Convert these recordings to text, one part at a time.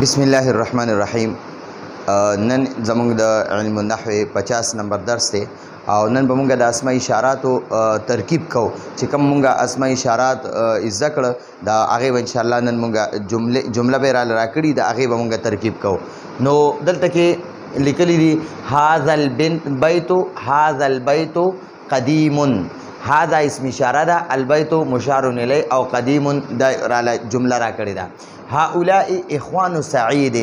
بسم الله الرحمن الرحیم. نن زمونږ د علم النحو 50 نمبر درس دی او نن به مونږ د اسماء اشاراتو ترکیب کو چې کوم مونږ اسماء اشارات زده کړه دا هغه ان شاء الله نن مونږ جمله به را راکړي دا هغه به مونږ ترکیب کو. نو دلته کې لیکلي دي هذا البيت قديم. هذا اسم اشاره ده، البيت مشار الیه او قديم دا جمله را کړی ده. هؤلاء اخوان سعید،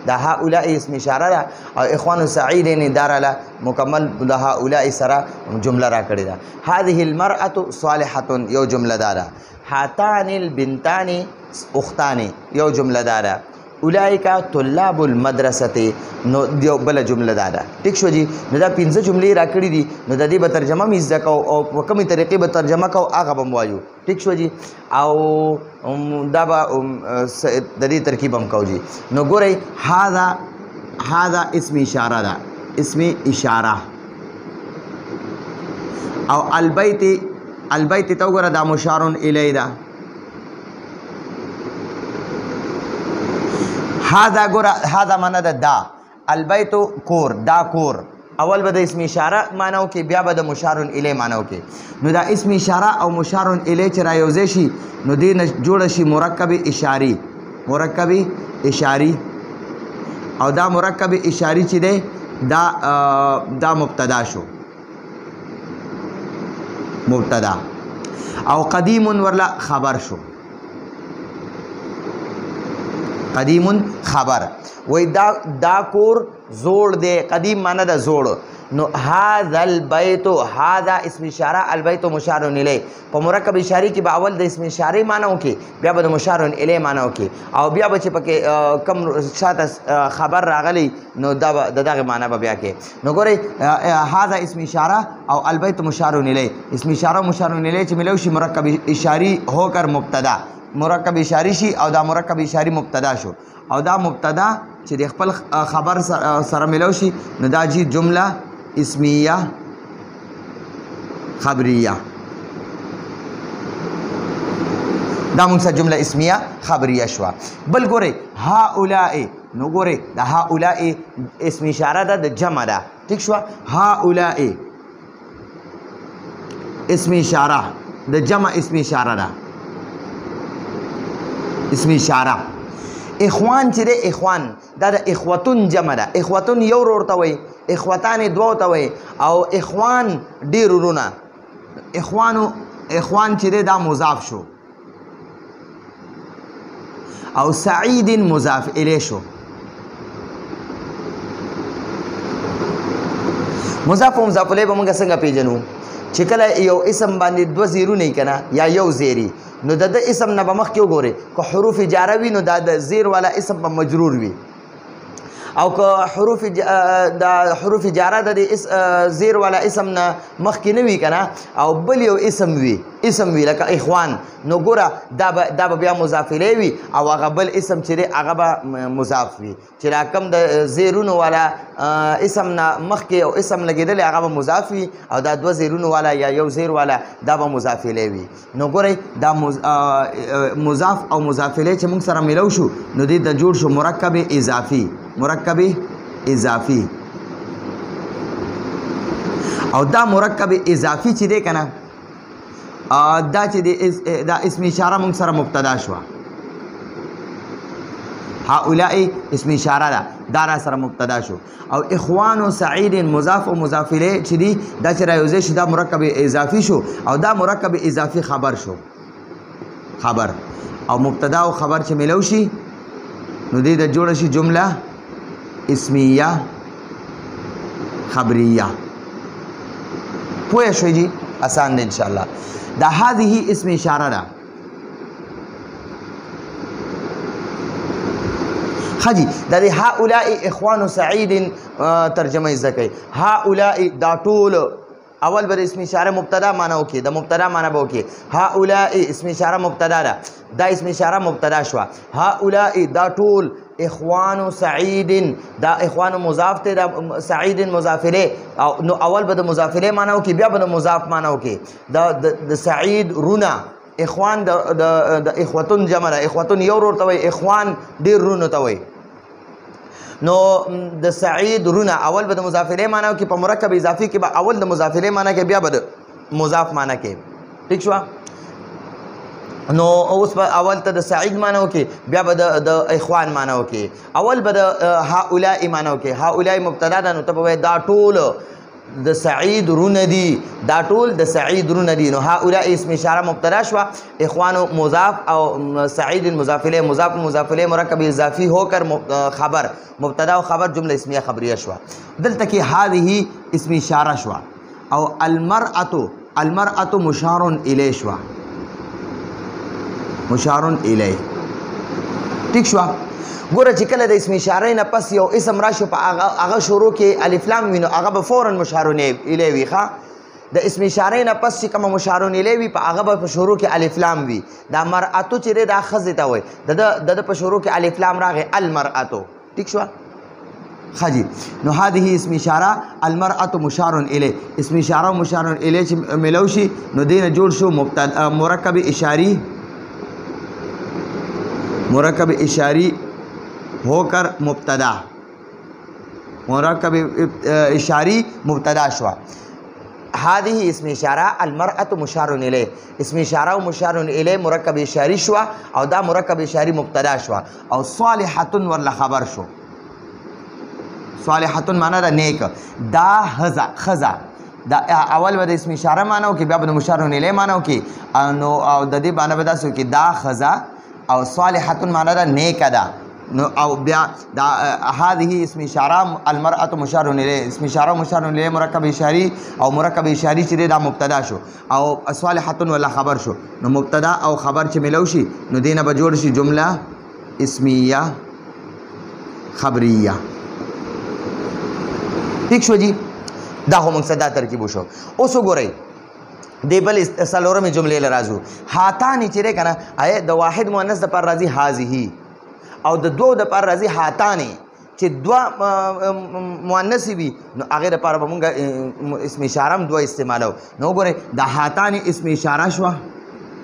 دا هؤلاء اسم اشاره ده او اخوان سعید داراله مکمل د هؤلاء سره جمله را کړی ده. هذه المرأة صالحة یو جمله ده. هاتان البنتان اختان یو جمله ده. اولئک طلاب المدرسه نو دیو بل جمله ده. ټیک شو جی. نو دا 15 جملې را کړې دي، نو د دې به ترجمه مې زده کو او په کومه طریقې به ترجمه کو هغه به وایو. ټیک شو جی. او دا به د دې ترکیب هم کو جی. نو ګورئ هذا اسم اشاره ده، اسم اشاره. او البيت تو ګوره دا مشار الیه ده. هذا معنا ده دا، البيت کور، دا کور. اول به د اسم اشاره معنی وکي، بیا به د مشار الیه معنی وکي. نو دا اسم اشاره او مشار الیه چې رايوځي شي نو دې نه جوړ شي مرکب اشاری. او دا مرکب اشاری چې ده دا مبتدا شو، مبتدا. او قدیم ورلا خبر شو، قدیم خبر. وای دا کور زوړ دی، قدیم معنی ده زوړ. نو هذا البيت، هذا اسم اشاره، البيت مشار الیه. په مرکب اشاری کې به اول د اسم اشاره معنی وکي، بیا به د مشار الیه معنی وکي، او بیا به چې پکې کم شاته خبر راغلی نو دا دغه معنی به بیا کې. نو ګورئ هذا اسم اشاره او البيت مشار الیه. اسم اشاره مشار الیه چې ملو شي مرکب اشاری هوکر مبتدا، مرکب اشاری شي او دا مرکب اشاری مبتدا شو. او دا مبتدا چې د خپل خبر سره ملو شي نو دا جی جمله اسمیه خبریه. دا موږ سره جمله اسمیه خبریه شو. بل ګورئ هؤلاء، نو ګورئ دا هؤلاء اسم اشاره ده، د جمع ده. ٹھیک شو. هؤلاء اسم اشاره د جمع اسم اشاره ده، اسم اشاره. اخوان چې ده، اخوان دا د اخوتون جمع ده. اخوتون یو ورور ته وایي، اخوتان دوه ته وایي، او اخوان ډېر ورونه. اخوان چې ده دا مضاف شو، او سعید مضاف الیه شو. مضاف او مضاف الیه به موږ څنګه پیژنو؟ چې کله یو اسم باندې دوه زیرونه یې کنه یا یو زیری، نو د اسم نه به مخکې وګورئ که حروف جاره وي نو دا د زیر والا اسم به مجرور وي، او که حروف جاره د زیر والا اسم نه مخکې نه وي کنه او بل یو اسم وي لکه اخوان، نو ګوره دا به بیا مضاف الیه وي او هغه بل اسم چې دی هغه به مضاف وي. چې دا کم د زیرونو والا اسم نه مخکې یو اسم لګېدلی هغه به مضاف وي، او دا دوه زیرونو والا یا یو زیر والا دا به مضاف الیه وي. نو ګورئ دا مضاف او مضاف الیه چې موږ سره میلو شو نو دې ته جوړ شو مرکب اضافي. او دا مرکب اضافي چې دی کنه دا چې دا اسم اشاره موږ سره مبتدا شو. هؤلاء اسم اشاره ده، دا را سره مبتدا شو. او اخوان سعید مضاف او مضاف الیه چې دی دا چې رايوځي شو دا مرکب اضافي شو، او دا مرکب اضافي خبر شو، خبر. او مبتدا او خبر چې ملو شي نو دې د جوړ شي جمله اسمیه خبریه. پوه شوي جی؟ آسان دی انشاءالله. دا هذه اسم اشاره ده. خجی دا دی هؤلاء اخوان سعید ترجمه زده کوي. هؤلاء دا ټول اول بر اسم اشاره مبتدا معنی وکي، د مبتدا معنی به وکي. هؤلاء اسم اشاره مبتدا ده، دا اسم اشاره مبتدا شو. هؤلاء دا ټول اخوان سعید، دا اخوان مضاف ته، دا سعید مضاف الیه. نو اول به د مضاف الیه معنی وکي، بیا به د مضاف معنی وکي. د سعید رونا اخوان د اخوتون جمع ده. اخوتون یو ورته وایي، اخوان ډېر رونو ته وایي. نو د سعید رونه اول به د مضاف الیه معنا کې، په مرکب اضافي کې به اول د مضاف الیه معنا کې، بیا به د مضاف معنا کې. ٹھیک شو؟ نو اوس به اول ته د سعید معنا وکي، بیا به د اخوان معنا وکي. اول به د هؤلاء معنا وکي. هؤلاء مبتدا ده، نو ته به دا ټول د سعید رونه دي، دا ټول د سعید رونه دي. نو هؤلاء اسم اشاره مبتدا شو، اخوان مضاف او سعید مضاف الیه، مضاف مضاف الیه مرکب اضافی ہو کر خبر، مبتدا و خبر جمله اسمیه خبریه شو. دلته کې هذه اسم اشاره شو او المرأة مشار الیه شو، مشار الیه. ٹھیک شو؟ ګوره چې کله د اسم اشاره نه پس یو اسم راشي په هغه شروع کې الف لام وي، نو هغه به فورا مشار الیه وي. ښه، د اسم اشاره نه پس چې کوم مشار الیه وي په هغه به په شروع کې الف لام وي. دا مرأة چې دا ښځې ته وایي، د په شروع کې الف لام راغی المرأة. ٹھیک شو؟ ښه جي. نو هذه اسم اشاره المرأة مشار الیه، اسم اشاره او مشار الیه چې ملو شي نو دې نه جوړ شو مبتدا مرکب اشاری، مرکب اشاری ہو کر مبتدا، مرکب اشاری مبتدا شوا. هذه اسم اشاره المرأة مشار الیه، اسم اشاره و مشار الیه مرکب اشاری شوا او دا مرکب اشاری مبتدا شوا. او صالحة ورله خبر شو. صالحة معنا دا نیک، دا خزا دا اول به د اسم اشاره معنی وکي، بیا به د مشار الیه معنی وکي، نو او د دې باندې به داسې وکي دا خزا او صالحة معنا دا نیک ده. نو او بیا دا هذه اسم اشاره المرأة مشار الیه، اسم اشاره مشار الیه مرکب اشاری او مرکب اشاری چې دا مبتدا شو او صالحة ولا خبر شو. نو مبتدا او خبر چې ملو شي نو دینه به جوړ شي جمله اسمیه خبریه. ٹھیک شو جی؟ دا خو موږ دا ترکیب وشو. اوس وګورئ دی بل څلورمې جملې له راځو. هاتانې چې دی که نه د واحد مؤنث دپاره راځي هذه او د دوو دپاره راځي هاتانې. چې دوه مؤنثې وي نو هغې دپاره به مونږ اسم اشاره هم دوه استعمالو. نو وګورئ دا هاتانې اسم اشاره شوه،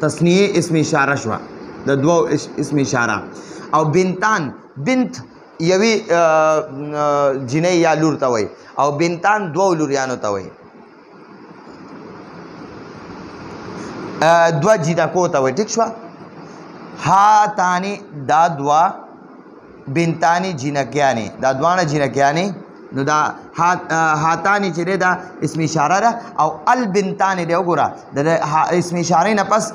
تثنیې اسم اشاره شوه، د دوو اسم اشاره. او بنتان، بنت یوې جینۍ یا لور ته وایي او بنتان دوو لوریانو ته وایي، دوه جینکو ته وایي. ټیک شوه؟ هاتانې دا دوه، بنتانی جینکیانې دا دوانه جینکیانې. نو دا هاتانې چې دی دا اسم اشاره ده او البنتانې دی. وګوره د اسم اشارې نه پس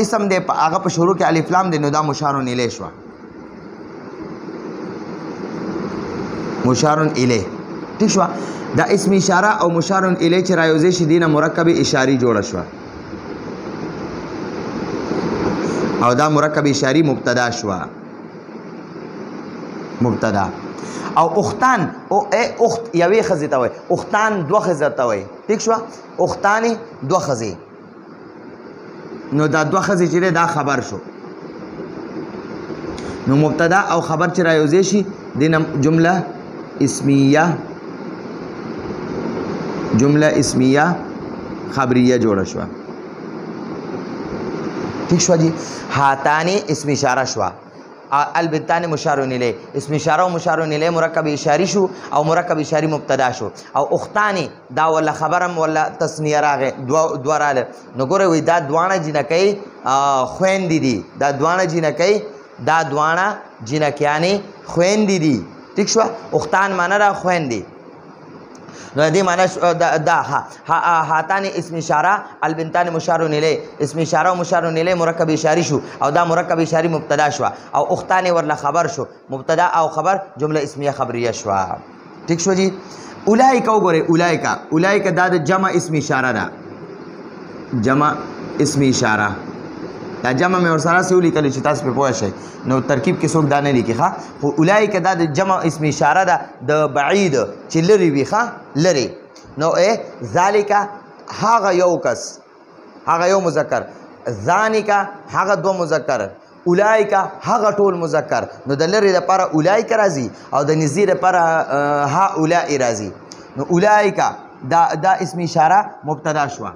اسم دی هغه په شروع کې الف لام دی، نو دا مشار الیه شوه، مشار الیه. ٹھیک شوه؟ دا اسم اشاره او مشار الیه چې رایوځی شي دینه مرکب اشاری جوړه شوه او دا مرکب اشاری مبتدا شوه، مبتدا. او اختان او اخت یوې ښځې ته وایي، اختان دوه ښځو ته وایي. ٹھیک شوه؟ اختانې دوه ښځې، نو دا دوه ښځې چې دی دا خبر شو. نو مبتدا او خبر چې رایوځی شي دینه جمله اسمیه، جمله اسمیه خبریه جوړه شوه. ٹھیک شوه جی؟ هاتانی اسم اشاره شوه، البنتان مشار الیه، اسم اشاره او مشار الیه مرکب اشاری شو او مرکب اشاری مبتدا شو. او اختانی دا ولا خبرم ولا تسنیه راغې دوه راله. نو ګوره وایي دا دوانه جینکۍ خویندې دي، دا دوانه جینکۍ، دا دوانه جینکیانې خویندې دي. ٹھیک شوه؟ اختان معنا دا خویندې. نو دې معنا دا هاتان اسم اشاره البنتان مشار الیه، اسم اشاره او مشار الیه مرکب اشاری شو او دا مرکب اشاری مبتدا شو او اختان ورله خبر شو، مبتدا او خبر جمله اسمیه خبریه شو. ٹھیک شو جی؟ اولئک وګورئ، اولئک دا د جمع اسم اشاره ده، جمع اسم اشاره. دا جمع مې ورسره سې ولیکلې چې تاسو پرې پوه شئ، نو ترکیب کې څوک دا نه لیکي. ښه، خو اولئک دا د جمع اسم اشاره ده د بعید چې لرې وي. ښه، لرې. نو ذالک هغه یو کس، هغه یو مذکر، ذانک هغه دو مذکر، اولئک هغه ټول مذکر. نو د لرې دپاره اولئک راځي او د نږدې دپاره هؤلاء راځي. نو اولئک دا اسم اشاره مبتدا شوه،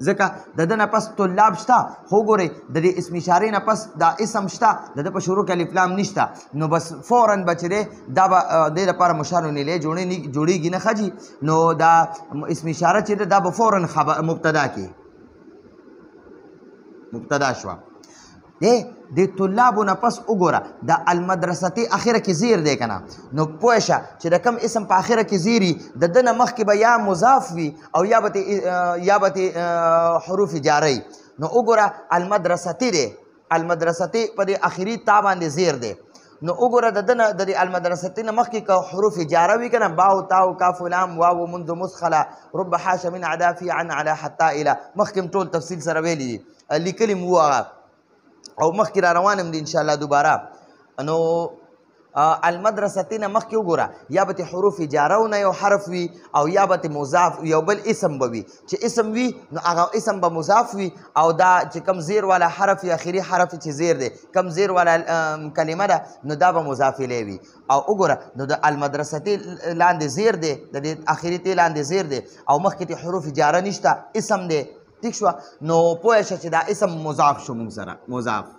ځکه د ده نه پس طلاب شته خو ګورئ د دې اسم اشارې نه پس دا اسم شته د ده په شروع کې الف لام نشته نو بس فورا به چې دی دا به دې لپاره مشار الیه جوړېږي نه ښه جي نو دا اسم اشاره چې ده دا به فورا مبتدا کې مبتدا شوه د طلابو نه پس وګوره د المدرستې اخره کې زیر دی که نه نو پوه شه چې د کم اسم په اخره کې زیر وي د ده نه مخکې به یا مضاف وي او یا به حروف جاره نو وګوره المدرستې دی المدرستې په دې اخري تا باندې زیر دی نو وګوره د ده نه د دې المدرستې نه مخکې که حروف جاره وي که نه باو تاو کاف لام واو منذ مسخله رب حاش من عدافي عن على حتى الى مخکې ټول تفصیل سره ویلي دي لیکلي مو هغه او مخکې را روانم دي انشاءالله دوباره نو المدرستې نه مخکې وګوره یا به حروف جاره نه یو حرف وي او یا به مضاف یو بل اسم به وي چې اسم وي نو هغه اسم به مضاف وي او دا چې کم زیر والا حرف اخري حرف چې زیر دی کم زیر والا کلمه ده نو دا به مضاف الیه وي او وګوره نو د المدرستې لاندې زیر دی د دې اخري تی لاندې زیر دی او مخکې حروف جاره نشته اسم دی ٹھیک شو نو پوه شه چې دا اسم مضاف شو موږ سره مضاف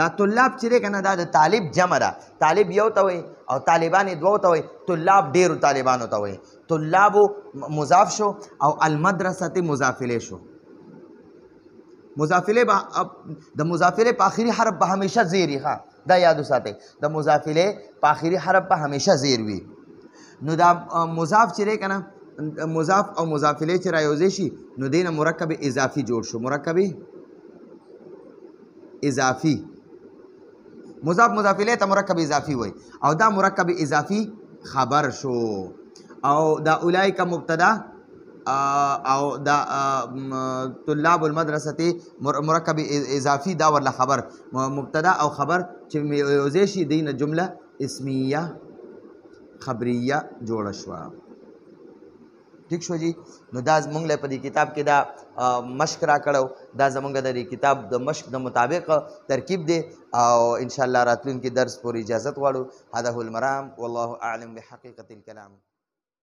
دا طلاب چې دی که نه دا د طالب جمع ده طالب یو ته وایي او طالبان دوو ته وایي طلاب ډېرو طالبانو ته وایي طلابو مضاف شو او المدرسة مضاف الیه شو مضاف الیه د مضاف الیه په آخري حرف به همیشه زیر وي ښه دا یاد وساتئ د مضاف الیه په آخري حرف به همیشه زیر وي نو دا مضاف چې دی که نه مضاف او مضاف الیه چې رایوځای شي نو دې نه مرکب اضافي جوړ شو مرکب اضافي مضاف الیه ته مرکب اضافي وای او دا مرکب اضافي خبر شو او دا اولئک مبتدا او دا طلاب المدرسه مرکب اضافي دا ورله خبر مبتدا او خبر چې یوځای شي دې نه جمله اسمیه خبریه جوړه شوه ٹھیک شو جی نو دا زمونږ له په دې کتاب کې دا مشق را کړو دا زمونږ د دې کتاب د مشق د مطابق ترکیب دی او ان شاء الله راتلونکي درس پورې اجازت غواړو هذا هو المرام والله اعلم بحقیقة الكلام